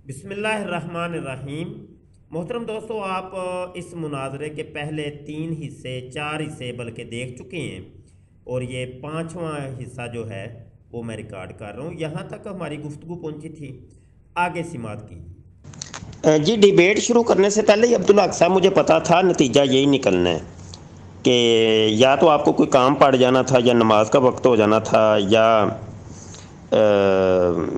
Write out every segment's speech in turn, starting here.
بسم اللہ الرحمن الرحیم۔ محترم دوستو، آپ اس مناظرے کے پہلے 3 حصے 4 حصے بلکہ دیکھ چکے ہیں، اور یہ 5واں حصہ جو ہے وہ میں ریکارڈ کر رہا ہوں۔ یہاں تک ہماری گفتگو پہنچی تھی، آگے سماعت کی۔ جی، ڈیبیٹ شروع کرنے سے پہلے ہی عبدالحق صاحب مجھے پتا تھا نتیجہ یہی نکلنا ہے کہ یا تو آپ کو کوئی کام پڑ جانا تھا، یا نماز کا وقت ہو جانا تھا، یا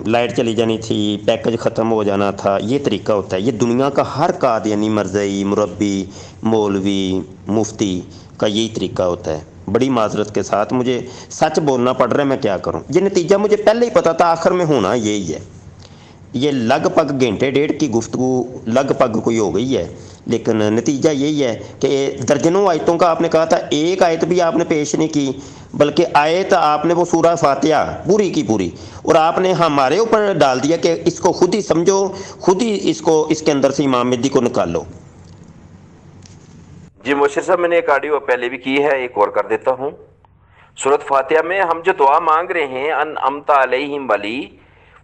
لائٹ چلی جانی تھی، پیکج ختم ہو جانا تھا۔ یہ طریقہ ہوتا ہے، یہ دنیا کا ہر قادیانی، مرزئی، مربی، مولوی، مفتی کا یہی طریقہ ہوتا ہے۔ بڑی معذرت کے ساتھ مجھے سچ بولنا پڑ رہا ہے، میں کیا کروں۔ یہ نتیجہ مجھے پہلے ہی پتا تھا، آخر میں ہونا یہی ہے۔ یہ لگ بھگ گھنٹے ڈیڑھ کی گفتگو لگ بھگ کوئی ہو گئی ہے، لیکن نتیجہ یہی ہے کہ درجنوں آیتوں کا آپ نے کہا تھا، ایک آیت بھی آپ نے پیش نہیں کی، بلکہ آیت آپ نے وہ سورہ فاتحہ پوری کی پوری، اور آپ نے ہمارے اوپر ڈال دیا کہ اس کو خود ہی سمجھو، خود ہی اس کے اندر سے امام مہدی کو نکالو۔ جی مبشر صاحب، میں نے ایک آڈیو پہلے بھی کی ہے، ایک اور کر دیتا ہوں۔ سورۃ فاتحہ میں ہم جو دعا مانگ رہے ہیں انعمت علیہم ولی،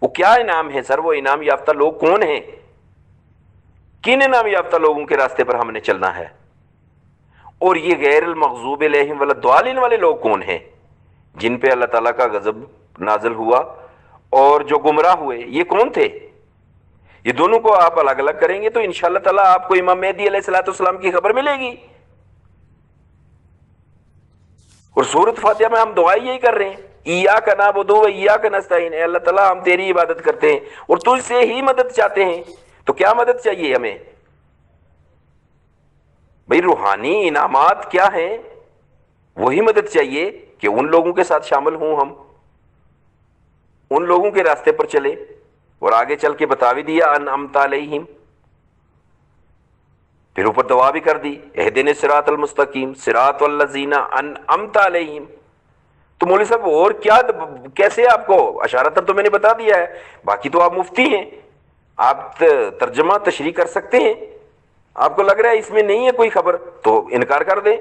وہ کیا انعام ہے سر؟ وہ انعام یافتہ لوگ کون ہیں؟ کن انعام یافتہ لوگوں کے راستے پر ہم نے چلنا ہے؟ اور یہ غیر المغضوب علیہم ولا الضالین والے لوگ کون ہیں جن پہ اللہ تعالیٰ کا غضب نازل ہوا اور جو گمراہ ہوئے؟ یہ کون تھے؟ یہ دونوں کو آپ الگ الگ کریں گے تو انشاءاللہ تعالیٰ آپ کو امام مہدی علیہ الصلوۃ والسلام کی خبر ملے گی۔ اور سورۃ فاتحہ میں ہم دعائیں یہی کر رہے ہیں، ایاک نعبد و ایاک نستعین، اے اللہ تعالیٰ ہم تیری عبادت کرتے ہیں اور تجھ سے ہی مدد چاہتے ہیں۔ تو کیا مدد چاہیے ہمیں بھئی؟ روحانی انعامات کیا ہیں؟ وہی مدد چاہیے کہ ان لوگوں کے ساتھ شامل ہوں، ہم ان لوگوں کے راستے پر چلیں۔ اور آگے چل کے بتا بھی دیا انعمت علیہم، پھر اوپر دعا بھی کر دی اہدنا الصراط المستقیم صراط الذین انعمت علیہم۔ تو مولوی صاحب اور کیا، کیسے؟ آپ کو اشارتاً تو میں نے بتا دیا ہے، باقی تو آپ مفتی ہیں، آپ ترجمہ تشریح کر سکتے ہیں۔ آپ کو لگ رہا ہے اس میں نہیں ہے کوئی خبر تو انکار کر دیں۔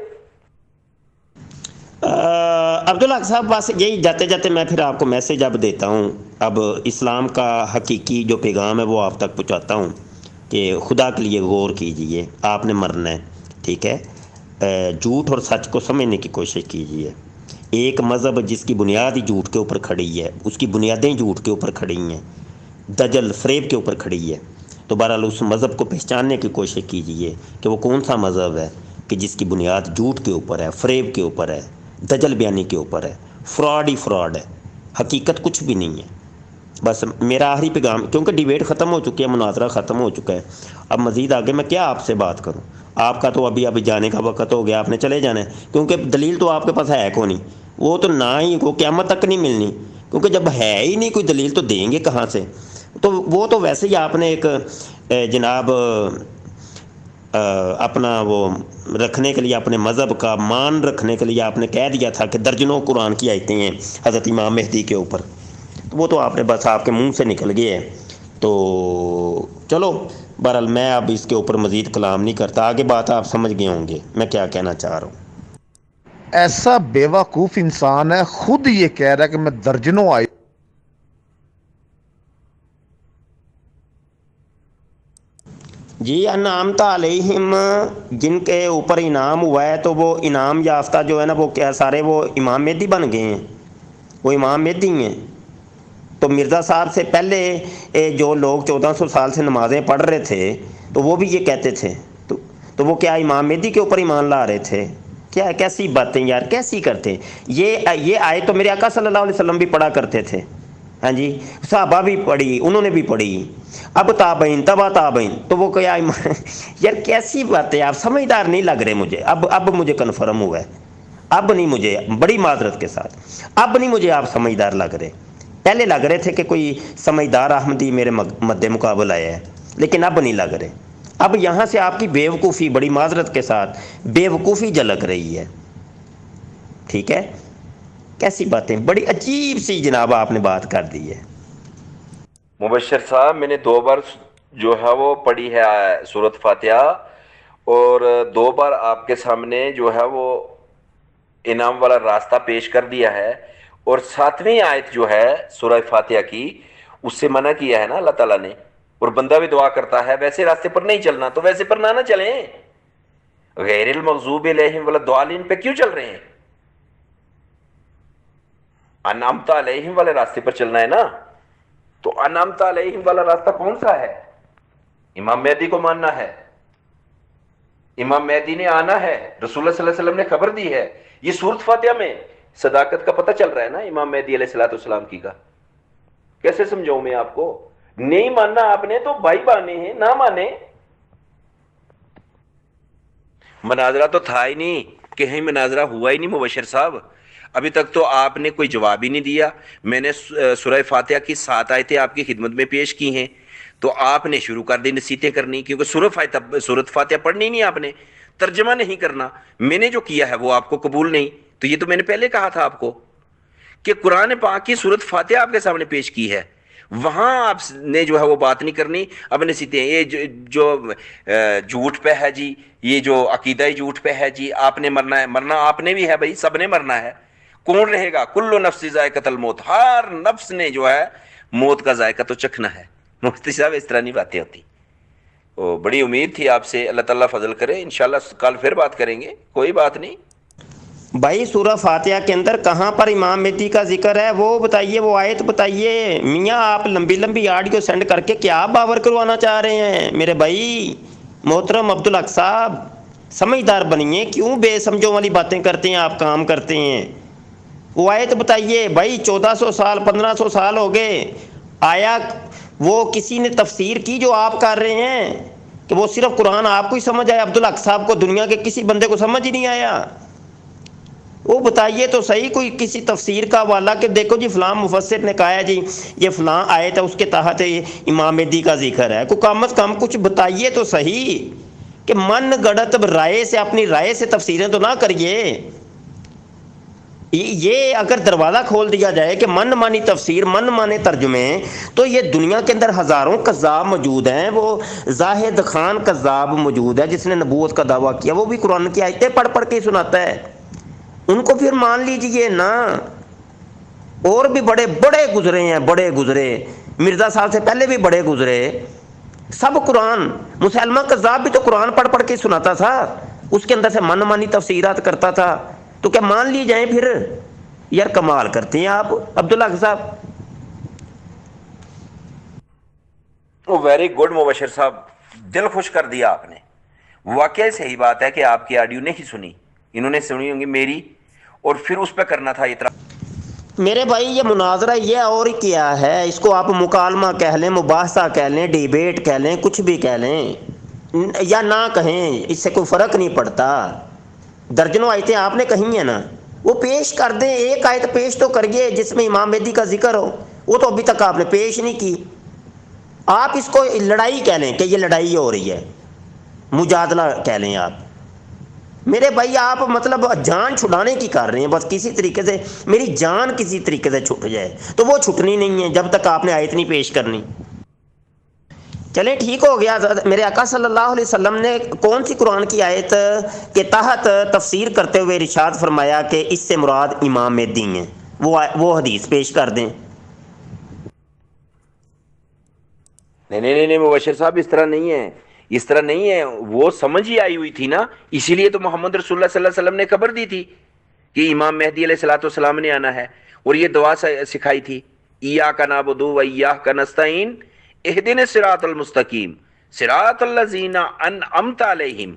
عبدالحق صاحب، بس یہی جاتے جاتے میں پھر آپ کو میسیج اب دیتا ہوں، اب اسلام کا حقیقی جو پیغام ہے وہ آپ تک پہنچاتا ہوں کہ خدا کے لیے غور کیجئے، آپ نے مرنا ہے، ٹھیک ہے؟ جھوٹ اور سچ کو سمجھنے کی کوشش کیجئے۔ ایک مذہب جس کی بنیاد ہی جھوٹ کے اوپر کھڑی ہے، اس کی بنیادیں جھوٹ کے اوپر کھڑی ہیں، دجل فریب کے اوپر کھڑی ہے، تو بہرحال اس مذہب کو پہچاننے کی کوشش کیجئے کہ وہ کون سا مذہب ہے کہ جس کی بنیاد جھوٹ کے اوپر ہے، فریب کے اوپر ہے، دجل بیانی کے اوپر ہے، فراڈ ہی فراڈ ہے، حقیقت کچھ بھی نہیں ہے۔ بس میرا آخری پیغام، کیونکہ ڈیبیٹ ختم ہو چکی ہے، مناظرہ ختم ہو چکا ہے، اب مزید آگے میں کیا آپ سے بات کروں؟ آپ کا تو ابھی جانے کا وقت ہو گیا، آپ نے چلے جانا ہے، کیونکہ دلیل تو آپ کے پاس ہے کو نہیں، وہ تو نہ ہی کو قیامت تک نہیں ملنی، کیونکہ جب ہے ہی نہیں کوئی دلیل تو دیں گے کہاں سے؟ تو وہ تو ویسے ہی آپ نے ایک جناب اپنا وہ رکھنے کے لیے، اپنے مذہب کا مان رکھنے کے لیے آپ نے کہہ دیا تھا کہ درجنوں قرآن کی آیتیں ہیں حضرت امام مہدی کے اوپر، وہ تو آپ نے بس آپ کے منہ سے نکل گئے ہیں۔ تو چلو بہرحال میں اب اس کے اوپر مزید کلام نہیں کرتا، آگے بات آپ سمجھ گئے ہوں گے میں کیا کہنا چاہ رہا ہوں۔ ایسا بیوقوف انسان ہے، خود یہ کہہ رہا ہے کہ میں درجنوں آئی۔ جی، انعمت علیہم، جن کے اوپر انعام ہوا ہے، تو وہ انعام یافتہ جو ہے نا، وہ کیا سارے وہ امام مہدی بن گئے ہیں؟ وہ امام مہدی ہیں؟ تو مرزا صاحب سے پہلے جو لوگ 1400 سال سے نمازیں پڑھ رہے تھے تو وہ بھی یہ کہتے تھے، تو وہ کیا امام مہدی کے اوپر ایمان لا رہے تھے؟ کیا کیسی باتیں یار، کیسی کرتے؟ یہ آئے تو میرے آقا صلی اللہ علیہ وسلم بھی پڑھا کرتے تھے، ہاں جی، صحابہ بھی پڑھی، انہوں نے بھی پڑھی، اب تابعین تبا تابعین، تو وہ کیا یار کیسی باتیں؟ آپ سمجھدار نہیں لگ رہے مجھے، اب مجھے کنفرم ہوا ہے، اب نہیں، مجھے بڑی معذرت کے ساتھ اب نہیں مجھے آپ سمجھدار لگ رہے۔ پہلے لگ رہے تھے کہ کوئی سمجھدار احمدی میرے مد مقابل آیا ہے، لیکن اب نہیں لگ رہے۔ اب یہاں سے آپ کی بیوقوفی، بڑی معذرت کے ساتھ بیوقوفی جھلک رہی ہے، ٹھیک ہے؟ کیسی باتیں، بڑی عجیب سی جناب آپ نے بات کر دی ہے۔ مبشر صاحب، میں نے 2 بار جو ہے وہ پڑھی ہے سورۃ فاتحہ، اور 2 بار آپ کے سامنے جو ہے وہ انعام والا راستہ پیش کر دیا ہے، اور 7ویں آیت جو ہے سورہ فاتحہ کی، اس سے منع کیا ہے نا اللہ تعالیٰ نے اور بندہ بھی دعا کرتا ہے ویسے راستے پر نہیں چلنا تو ویسے پر نہ چلیں. غیر المغضوب علیہم والضالین پہ کیوں چل رہے ہیں؟ انعمت علیہم والے راستے پر چلنا ہے نا. تو انعمت علیہم والا راستہ کون سا ہے؟ امام مہدی کو ماننا ہے. امام مہدی نے آنا ہے، رسول اللہ صلی اللہ علیہ وسلم نے خبر دی ہے. یہ سورۃ فاتحہ میں صداقت کا پتہ چل رہا ہے نا امام مہدی علیہ الصلوۃ والسلام کی کا. کیسے سمجھاؤں میں آپ کو؟ نہیں ماننا آپ نے تو بھائی بانے ہیں، نہ مانے. مناظرہ تو تھا ہی نہیں، کہیں مناظرہ ہوا ہی نہیں مبشر صاحب. ابھی تک تو آپ نے کوئی جواب ہی نہیں دیا. میں نے سورہ فاتحہ کی 7 آیتیں آپ کی خدمت میں پیش کی ہیں تو آپ نے شروع کر دی نصیحتیں کرنی، کیونکہ سورۃ فاتحہ پڑھنی نہیں، آپ نے ترجمہ نہیں کرنا. میں نے جو کیا ہے وہ آپ کو قبول نہیں. تو یہ تو میں نے پہلے کہا تھا آپ کو کہ قرآن پاک کی سورۃ فاتحہ آپ کے سامنے پیش کی ہے، وہاں آپ نے جو ہے وہ بات نہیں کرنی. اب نصیحتیں یہ جو جھوٹ پہ ہے جی، یہ جو عقیدہ جھوٹ پہ ہے جی، آپ نے مرنا ہے. مرنا آپ نے بھی ہے بھائی، سب نے مرنا ہے. کون رہے گا؟ کل نفس ذائقۃ الموت، ہر نفس نے جو ہے موت کا ذائقہ تو چکھنا ہے. مفتی صاحب اس طرح نہیں باتیں ہوتی. بڑی امید تھی آپ سے، اللہ تعالیٰ فضل کرے. انشاءاللہ کل پھر بات کریں گے، کوئی بات نہیں. بھائی سورہ فاتحہ کے اندر کہاں پر امام مہدی کا ذکر ہے وہ بتائیے، وہ آیت بتائیے. میاں آپ لمبی لمبی آڈیو سینڈ کر کے کیا باور کروانا چاہ رہے ہیں میرے بھائی؟ محترم عبدالحق صاحب سمجھدار بنیے، کیوں بے سمجھوں والی باتیں کرتے ہیں آپ، کام کرتے ہیں. وہ آیت بتائیے بھائی. 1400 سال 1500 سال ہو گئے، آیا وہ کسی نے تفسیر کی جو آپ کر رہے ہیں کہ وہ صرف قرآن آپ کو ہی سمجھ آیا؟ عبدالحق صاحب کو دنیا کے کسی بندے کو سمجھ ہی نہیں آیا. وہ بتائیے تو صحیح کوئی کسی تفسیر کا حوالہ کہ دیکھو جی فلاں مفسر نے کہا ہے جی یہ فلاں آیت ہے اس کے تحت امام مہدی کا ذکر ہے. کوئی کم از کم کچھ بتائیے تو صحیح کہ من گڑت رائے سے، اپنی رائے سے تفسیریں تو نہ کریے. یہ اگر دروازہ کھول دیا جائے کہ من مانی تفسیر، من مانے ترجمے، تو یہ دنیا کے اندر ہزاروں قذاب موجود ہیں. وہ زاہد خان قذاب موجود ہے جس نے نبوت کا دعویٰ کیا، وہ بھی قرآن کی آیتیں پڑھ پڑھ کے ہی سناتا ہے. ان کو پھر مان لیجئے نا. اور بھی بڑے بڑے گزرے ہیں، بڑے گزرے. مرزا صاحب سے پہلے بھی بڑے گزرے. سب قرآن، مسلمہ قذاب بھی تو قرآن پڑھ پڑھ کے سناتا تھا، اس کے اندر سے من مانی تفسیرات کرتا تھا. تو کیا مان لی جائیں پھر؟ یار کمال کرتے ہیں آپ عبدالحق صاحب. ویری گڈ مبشر صاحب، دل خوش کر دیا آپ نے. واقعی صحیح بات ہے کہ آپ کی آڈیو نہیں سنی، انہوں نے سنی ہوں گی میری، اور پھر اس پہ کرنا تھا اتنا. میرے بھائی یہ مناظرہ یہ اور کیا ہے؟ اس کو آپ مکالمہ کہہ لیں، مباحثہ کہہ لیں، ڈیبیٹ کہہ لیں، کچھ بھی کہہ لیں یا نہ کہیں، اس سے کوئی فرق نہیں پڑتا. درجنوں آیتیں آپ نے کہی ہیں نا، وہ پیش کر دیں. ایک آیت پیش تو کریے جس میں امام مہدی کا ذکر ہو. وہ تو ابھی تک آپ نے پیش نہیں کی. آپ اس کو لڑائی کہہ لیں کہ یہ لڑائی ہو رہی ہے، مجادلہ کہہ لیں آپ. میرے بھائی آپ مطلب جان چھڑانے کی کر رہے ہیں بس، کسی طریقے سے میری جان کسی طریقے سے چھٹ جائے. تو وہ چھٹنی نہیں ہے جب تک آپ نے آیت نہیں پیش کرنی. چلیں ٹھیک ہو گیا. میرے آقا صلی اللہ علیہ وسلم نے کون سی قرآن کی آیت کے تحت تفسیر کرتے ہوئے ارشاد فرمایا کہ اس سے مراد امام مہدی ہیں؟ وہ حدیث پیش کر دیں. نہیں مبشر صاحب، اس طرح نہیں ہے، اس طرح نہیں ہے. وہ سمجھ ہی آئی ہوئی تھی نا، اسی لیے تو محمد رسول اللہ صلی اللہ علیہ وسلم نے خبر دی تھی کہ امام مہدی علیہ الصلوۃ والسلام نے آنا ہے، اور یہ دعا سکھائی تھی، ایاک نعبد و ایاک نستعین اہدنا الصراط المستقیم صراط الذین انعمت علیہم.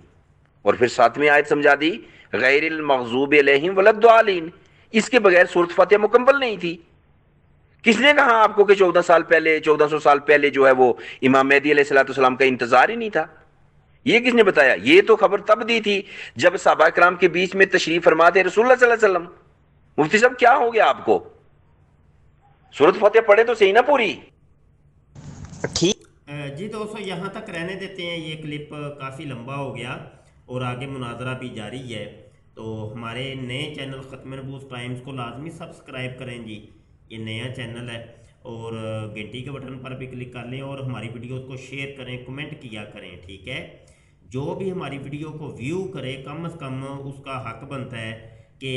اور پھر 7ویں آیت سمجھا دی، غیر المغضوب علیہم ولا الضالین. اس کے بغیر سورۃ فاتحہ مکمل نہیں تھی. کس نے کہا آپ کو کہ 1400 سال پہلے جو ہے وہ امام مہدی علیہ الصلوۃ والسلام کا انتظار ہی نہیں تھا؟ یہ کس نے بتایا؟ یہ تو خبر تب دی تھی جب صحابہ کرام کے بیچ میں تشریف فرما تھے رسول اللہ صلی اللہ علیہ وسلم. مفتی صاحب کیا ہو گیا آپ کو؟ سورۃ فاتحہ پڑھے تو صحیح نا پوری. ٹھیک جی دوستو یہاں تک رہنے دیتے ہیں، یہ کلپ کافی لمبا ہو گیا اور آگے مناظرہ بھی جاری ہے. تو ہمارے نئے چینل ختم نبوت ٹائمز کو لازمی سبسکرائب کریں جی، یہ نیا چینل ہے. اور گھنٹی کے بٹن پر بھی کلک کر لیں اور ہماری ویڈیوز کو شیئر کریں، کمنٹ کیا کریں. ٹھیک ہے، جو بھی ہماری ویڈیو کو ویو کرے کم از کم اس کا حق بنتا ہے کہ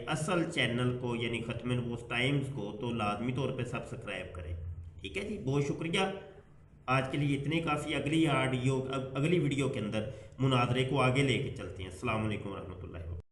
اصل چینل کو یعنی ختم نبوت ٹائمز کو تو لازمی طور پہ سبسکرائب کریں. ٹھیک ہے جی، بہت شکریہ. آج کے لیے اتنے کافی، اگلی ویڈیو کے اندر مناظرے کو آگے لے کے چلتے ہیں۔ السلام علیکم ورحمۃ اللہ وبرکاتہ۔